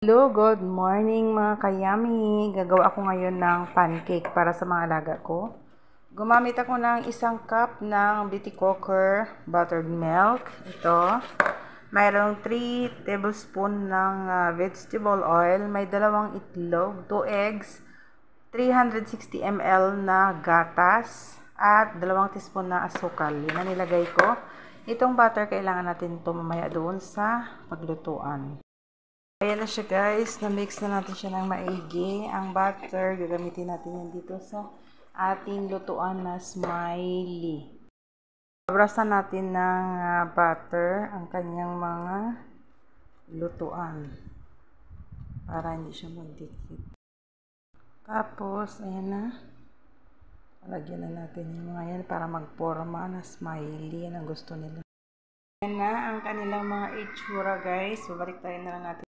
Hello, good morning mga kayami. Gagawa ako ngayon ng pancake para sa mga alaga ko. Gumamit ako ng 1 cup ng Bittycoker buttered milk. Ito. Mayroong 3 tablespoon ng vegetable oil. May 2 itlog, 2 eggs, 360 ml na gatas, at 2 teaspoon na asukal. Yan ang nilagay ko. Itong butter, kailangan natin ito mamaya doon sa paglutuan. Ayan na siya guys, na-mix na natin siya ng maigi. Ang butter, gagamitin natin yan dito sa ating lutuan na smiley. Abrasan natin ng butter ang kanyang mga lutuan para hindi siya magdikit. Tapos, ayan na. Lagyan na natin yung mga yan para magporma na smiley. Yan ang gusto nila. Ayan na ang kanilang mga itsura guys. Babalik tayo na lang natin